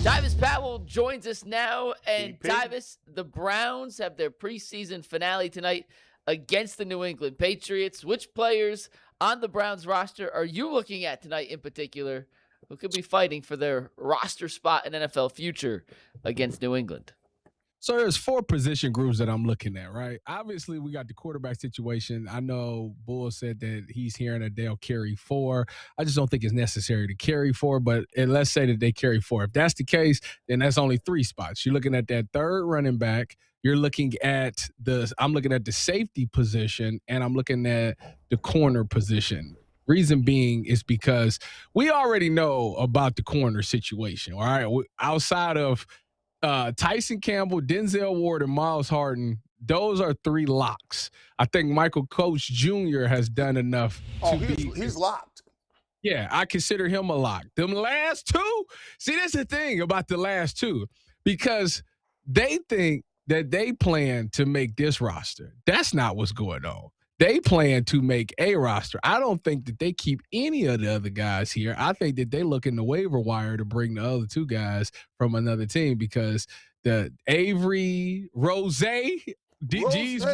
Tyvis Powell joins us now, and Tyvis, the Browns have their preseason finale tonight against the New England Patriots. Which players on the Browns roster are you looking at tonight in particular who could be fighting for their roster spot in NFL future against New England? So there's 4 position groups that I'm looking at, right? Obviously, we got the quarterback situation. I know Bull said that he's hearing that they'll carry 4. I just don't think it's necessary to carry 4, but let's say that they carry 4. If that's the case, then that's only 3 spots. You're looking at that third running back. You're looking at I'm looking at the safety position, and I'm looking at the corner position. Reason being is because we already know about the corner situation, all right? Outside of Tyson Campbell, Denzel Ward, and Miles Harden, those are 3 locks. I think Michael Coach Jr. has done enough he's locked. Yeah, I consider him a lock. Them last 2, see, that's the thing about the last 2, because they think that they plan to make this roster. That's not what's going on. They plan to make a roster. I don't think that they keep any of the other guys here. I think that they look in the waiver wire to bring the other 2 guys from another team, because the Avery, Rose, DG's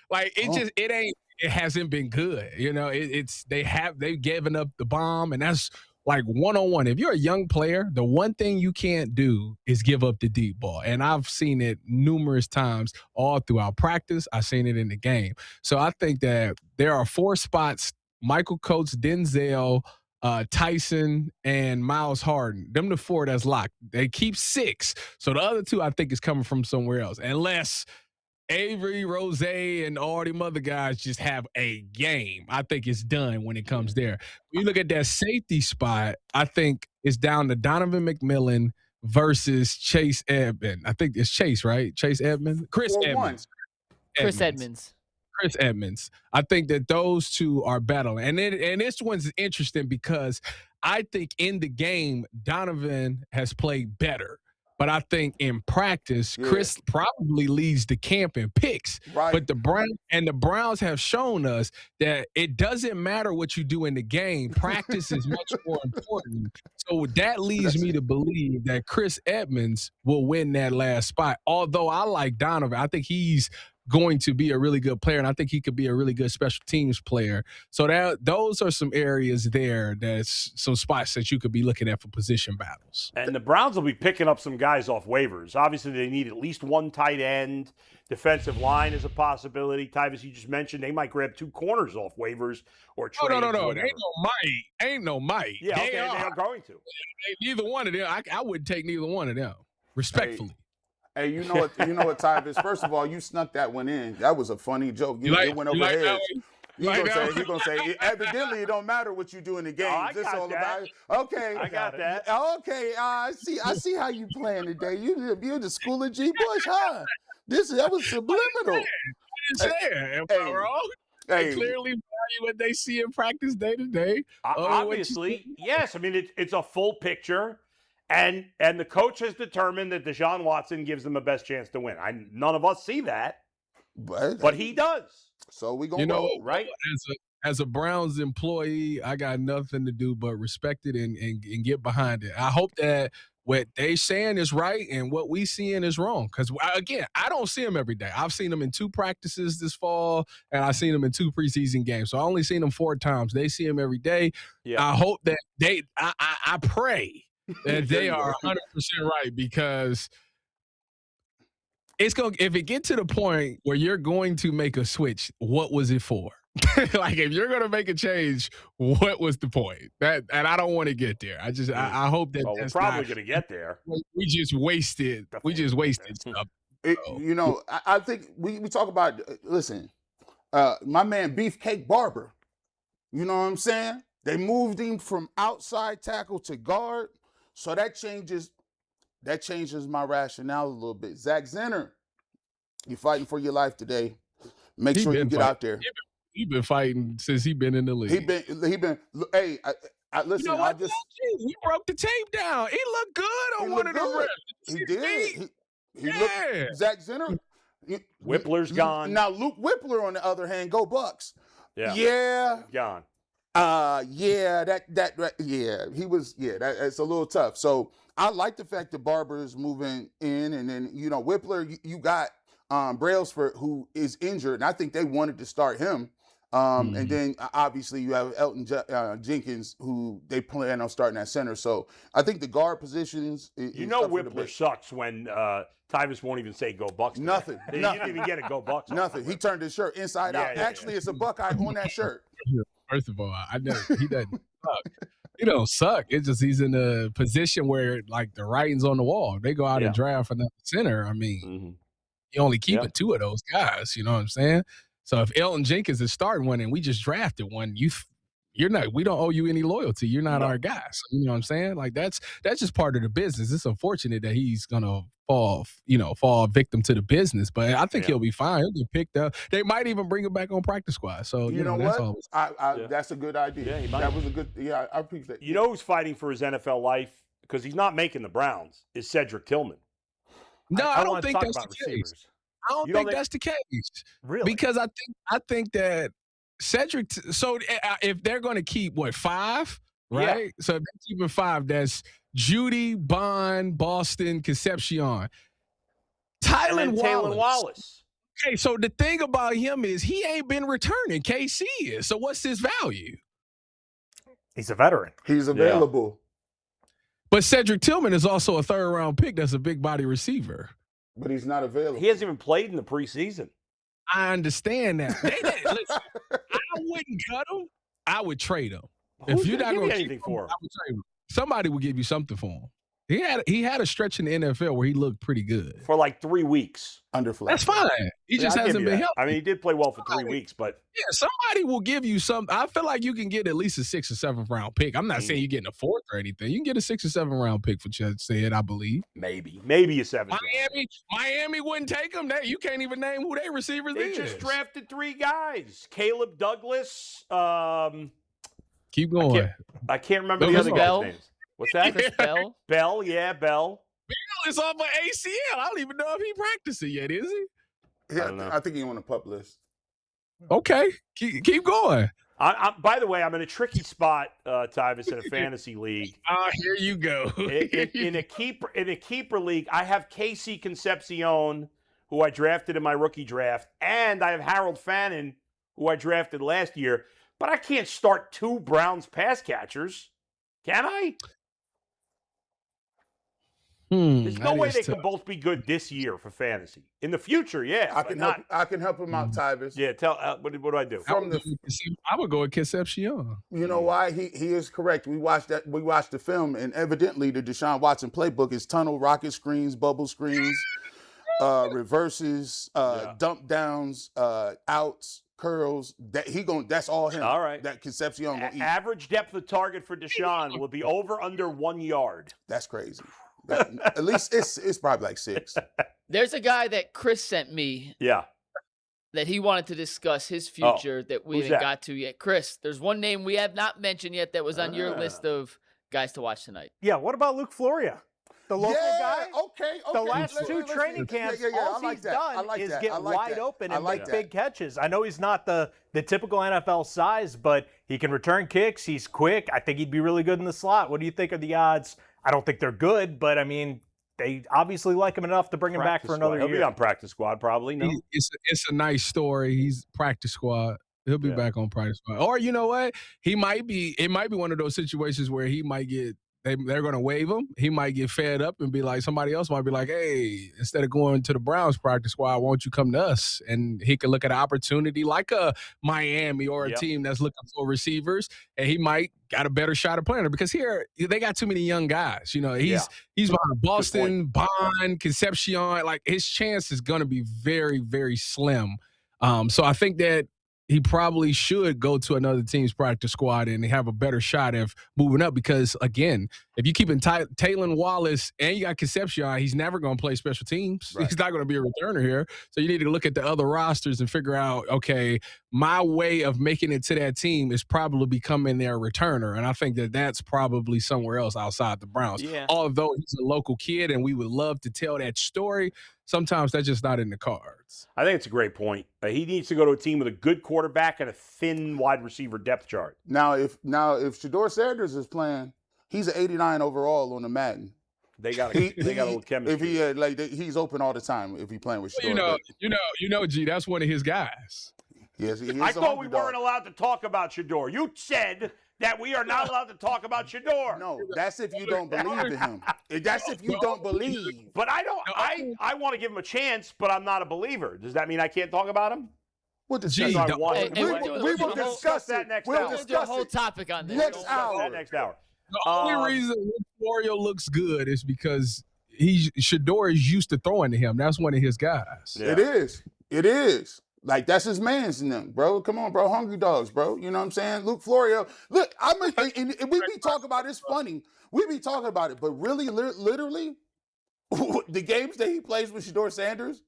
like it hasn't been good. You know, they've given up the bomb, and that's like one-on-one. If you're a young player, the one thing you can't do is give up the deep ball. And I've seen it numerous times all throughout practice. I've seen it in the game. So I think that there are 4 spots: Michael Coates, Denzel, Tyson, and Miles Harden. Them the 4 that's locked. They keep 6. So the other 2, I think, is coming from somewhere else. Unless Avery, Rose, and all them other guys just have a game. I think it's done when it comes there. When you look at that safety spot, I think it's down to Donovan McMillan versus Chase Edmonds. I think it's Chase, right? Chase Edmonds? Chris Edmonds. Chris Edmonds. I think that those 2 are battling. And this one's interesting because I think in the game, Donovan has played better. But I think in practice, Chris probably leads the camp in picks. Right. But the Browns have shown us that it doesn't matter what you do in the game. Practice is much more important. So that leads me to believe that Chris Edmonds will win that last spot. Although I like Donovan, I think he's going to be a really good player, and I think he could be a really good special teams player. So those are some areas there, that's some spots that you could be looking at for position battles. And the Browns will be picking up some guys off waivers. Obviously, they need at least 1 tight end. Defensive line is a possibility. Tyvis, you just mentioned they might grab 2 corners off waivers or trade. No. Ain't no might. Yeah, they are going to. Neither one of them. I wouldn't take neither one of them, respectfully. Hey, you know what, Tyvis? First of all, you snuck that one in. That was a funny joke. It went over heads. You're gonna say evidently it don't matter what you do in the game. All about okay. I got that. Okay, I see how you playing today. You're the school of G. Bush, huh? That was subliminal. Am I wrong? They clearly value what they see in practice day to day. Obviously, yes. I mean, it's a full picture. And the coach has determined that Deshaun Watson gives them the best chance to win. None of us see that, but he does. So we gonna go, right? As a Browns employee, I got nothing to do but respect it and get behind it. I hope that what they saying is right and what we seeing is wrong. Because, again, I don't see them every day. I've seen them in 2 practices this fall, and I've seen them in 2 preseason games. So I only seen them 4 times. They see them every day. Yeah. I hope that I pray that they are 100% right, because if it get to the point where you're going to make a switch, what was it for? Like, if you're going to make a change, what was the point? And I don't want to get there. I hope that we're probably going to get there. We just wasted. We just wasted stuff. I think we talk about. Listen, my man Beefcake Barber. You know what I'm saying? They moved him from outside tackle to guard. So that changes my rationale a little bit. Zak Zinter, you're fighting for your life today. Make sure you get out there. He's been fighting since he's been in the league. He been. Hey, listen. You know what? We broke the tape down. He looked good on one of the reps. He did. He looked. Zak Zinter. Whippler's gone. Now Luke Whippler, on the other hand, go Bucks. Yeah. Gone. Yeah, he was. Yeah, it's a little tough. So I like the fact that Barber is moving in, and then Whippler. You got Brailsford, who is injured, and I think they wanted to start him. And then obviously you have Elton Jenkins, who they plan on starting at center. So I think the guard positions. Whippler sucks when Tyvus won't even say "Go Bucks." Nothing. He Nothing. didn't even get a "Go Bucks." Nothing. He turned his shirt inside out. Actually, it's a Buckeye on that shirt. First of all, I know he doesn't suck. He don't suck. It's just he's in a position where like the writing's on the wall. They go out and draft another center. I mean, you only keeping two of those guys. You know what I'm saying? So if Elton Jenkins is starting one and we just drafted one, you're not. We don't owe you any loyalty. You're not our guy. So, you know what I'm saying? Like that's just part of the business. It's unfortunate that he's gonna fall victim to the business, but I think he'll be fine. He'll get picked up. They might even bring him back on practice squad. So you know that's what? That's a good idea. Yeah, that was a good. Yeah, I appreciate that. Who's fighting for his NFL life because he's not making the Browns is Cedric Tillman. No, I don't think that's the case. I don't think that's the case. Really? Because I think that Cedric. So if they're going to keep 5, right? Yeah. So if they're keeping 5, that's Judy, Bond, Boston, Concepcion, Taylor Wallace. Okay, so the thing about him is he ain't been returning. KC is. So what's his value? He's a veteran. He's available. But Cedric Tillman is also a 3rd-round pick. That's a big body receiver. But he's not available. He hasn't even played in the preseason. I understand that. Listen, I wouldn't cut him. I would trade him. If you're not going to anything for him, I would trade him. Somebody would give you something for him. He had a stretch in the NFL where he looked pretty good for like 3 weeks. Underflow. That's fine. He just hasn't been healthy. I mean, he did play well for 3 weeks, but somebody will give you some. I feel like you can get at least a 6th or 7th round pick. I'm not saying you're getting a 4th or anything. You can get a 6th or 7th round pick for Ched said, I believe. Maybe a 7th. Miami wouldn't take him. You can't even name who their receivers is. They just drafted 3 guys: Caleb Douglas. Keep going. I can't remember the other guys' names. What's that? Chris Bell. Bell. Bell is off an ACL. I don't even know if he practicing yet, is he? Yeah, I think he's on the pup list. Okay, keep going. By the way, I'm in a tricky spot, Tyvus, in a fantasy league. Here you go. in a keeper league, I have KC Concepcion, who I drafted in my rookie draft, and I have Harold Fannin, who I drafted last year. But I can't start 2 Browns pass catchers, can I? There's no way they can both be good this year for fantasy. In the future, I can help him out, Tyvus. Yeah, what do I do? I would go with Concepcion. You know why? He is correct. We watched the film, and evidently the Deshaun Watson playbook is tunnel, rocket screens, bubble screens, reverses, dump downs, outs, curls. That's all him. All right. That Concepcion will eat. Average depth of target for Deshaun will be over under 1 yard. That's crazy. At least it's probably like 6. There's a guy that Chris sent me. Yeah. That he wanted to discuss his future that we haven't got to yet. Chris, there's one name we have not mentioned yet that was on your list of guys to watch tonight. Yeah, what about Luke Floria? The local guy? Okay. The last 2 training camps, all he's done is get wide open and make big catches. I know he's not the typical NFL size, but he can return kicks. He's quick. I think he'd be really good in the slot. What do you think are the odds? I don't think they're good, but I mean, they obviously like him enough to bring him back for another year. He'll be on practice squad probably. No, it's a nice story. He's practice squad. He'll be back on practice squad. Or you know what? It might be one of those situations where he might get. They're going to waive him. He might get fed up and be like, somebody else might be like, hey, instead of going to the Browns practice squad, why don't you come to us? And he could look at an opportunity like a Miami or a team that's looking for receivers, and he might got a better shot at playing it because here they got too many young guys. You know, he's behind Boston, Bond, Concepcion. Like his chance is going to be very, very slim. So I think that he probably should go to another team's practice squad and have a better shot of moving up because, again, if you keeping Taylon Wallace and you got Concepcion, he's never going to play special teams. Right. He's not going to be a returner here. So you need to look at the other rosters and figure out, okay, my way of making it to that team is probably becoming their returner. And I think that that's probably somewhere else outside the Browns. Yeah. Although he's a local kid and we would love to tell that story, sometimes that's just not in the cards. I think it's a great point. He needs to go to a team with a good quarterback and a thin wide receiver depth chart. Now, if Shedeur Sanders is playing, he's an 89 overall on the Madden. They got a little chemistry. If he had, he's open all the time if he's playing with Shedeur. G, that's one of his guys. Yes, I thought we weren't allowed to talk about Shedeur. You said that we are not allowed to talk about Shedeur. No, that's if you don't believe in him. That's if you don't believe. But I don't. I want to give him a chance, but I'm not a believer. Does that mean I can't talk about him? We'll discuss we will discuss that next hour. We'll do a whole topic on this. Next hour. The only reason Florio looks good is because Shedeur is used to throwing to him. That's one of his guys. Yeah. It is. Like, that's his man's in them, bro. Come on, bro. Hungry dogs, bro. You know what I'm saying? Luke Florio. Look, and we be talking about it. It's funny. We be talking about it. But really, literally, the games that he plays with Shedeur Sanders,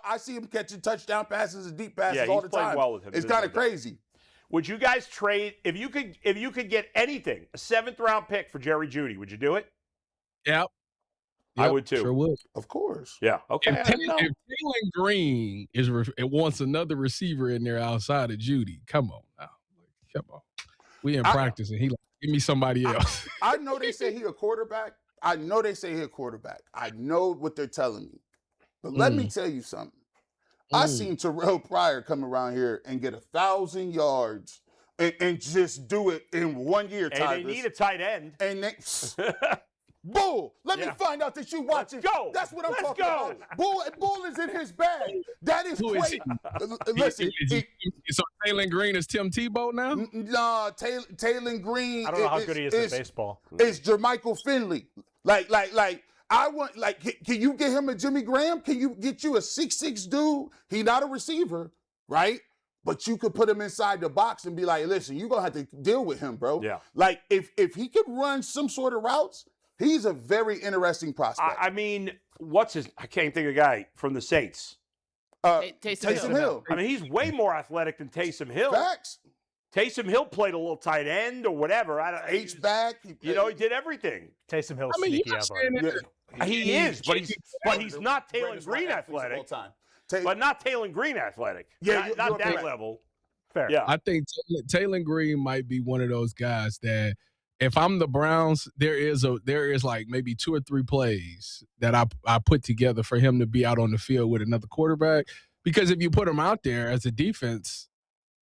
I see him catching touchdown passes and deep passes all the time. Well with him. It's kind of crazy. Would you guys trade if you could get anything, a 7th-round pick for Jerry Jeudy? Would you do it? Yep. I would too. Sure would. Of course. Yeah. Okay. If Taylon Green wants another receiver in there outside of Jeudy, come on now. Come on. We in practice and he give me somebody else. I know they say he a quarterback. I know what they're telling me. But let me tell you something. I seen Terrell Pryor come around here and get 1,000 yards and just do it in 1 year. And they need a tight end. And they, Bull, let me find out that you watching. Let's go. That's what I'm talking about. Bull is in his bag. That is crazy. Listen, so Taylon Green is Tim Tebow now? Nah, Taylon Green. I don't know how good he is at baseball. It's Jermichael Finley. I want, can you get him a Jimmy Graham? Can you get you a 6'6" dude? He not a receiver, right? But you could put him inside the box and be like, listen, you're going to have to deal with him, bro. Yeah. Like, if he could run some sort of routes, he's a very interesting prospect. I mean, I can't think of a guy from the Saints. Taysom Hill. I mean, he's way more athletic than Taysom Hill. Facts. Taysom Hill played a little tight end or whatever. H-back. He did everything. Taysom Hill's sneaky athletic. He is, but he's not Taylon Green athletic. But not Taylon Green athletic. Yeah, not that level. Fair. Yeah. I think Taylon Green might be one of those guys that if I'm the Browns, there is like maybe 2 or 3 plays that I put together for him to be out on the field with another quarterback. Because if you put him out there as a defense,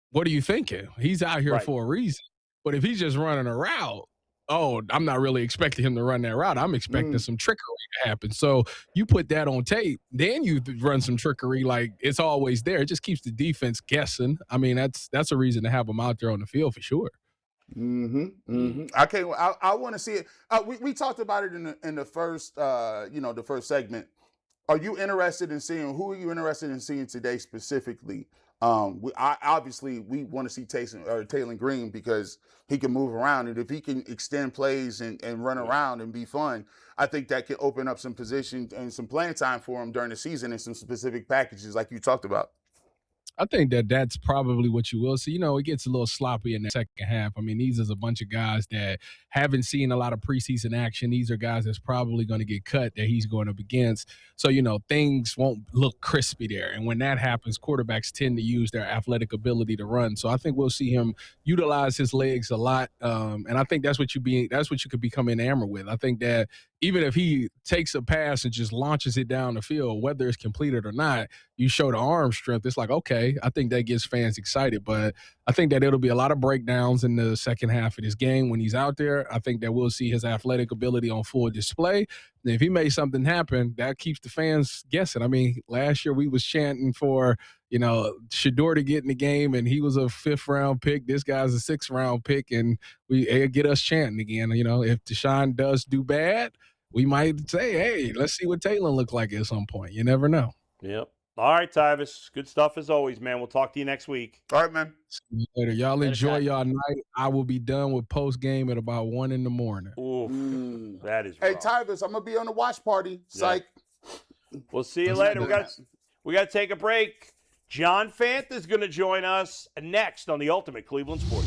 what are you thinking? He's out here for a reason. But if he's just running a route, I'm not really expecting him to run that route. I'm expecting some trickery to happen. So you put that on tape, then you run some trickery. Like, it's always there. It just keeps the defense guessing. I mean, that's a reason to have him out there on the field for sure. I want to see it. We talked about it in the first the first segment. Who are you interested in seeing today specifically? Obviously we want to see Taylon Green because he can move around, and if he can extend plays and run around and be fun, I think that can open up some position and some playing time for him during the season in some specific packages like you talked about. I think that's probably what you will see. It gets a little sloppy in the second half. I mean, these is a bunch of guys that haven't seen a lot of preseason action. These are guys that's probably going to get cut that he's going up against. So, things won't look crispy there. And when that happens, quarterbacks tend to use their athletic ability to run. So I think we'll see him utilize his legs a lot. And I think that's what you could become enamored with. I think that even if he takes a pass and just launches it down the field, whether it's completed or not, you show the arm strength. It's like, okay, I think that gets fans excited. But I think that it'll be a lot of breakdowns in the second half of this game when he's out there. I think that we'll see his athletic ability on full display. And if he made something happen, that keeps the fans guessing. I mean, last year we was chanting for, Shedeur to get in the game, and he was a 5th-round pick. This guy's a 6th-round pick, and it'll get us chanting again. If Deshaun does do bad, we might say, hey, let's see what Taylor look like at some point. You never know. Yep. All right, Tyvis. Good stuff as always, man. We'll talk to you next week. All right, man. See you later. Y'all enjoy y'all night. I will be done with post game at about 1 a.m. Oof. That is Hey, rough. Tyvis, I'm going to be on the watch party. Psych. Yeah. We'll see you later. We got to take a break. John Fant is going to join us next on the Ultimate Cleveland Sports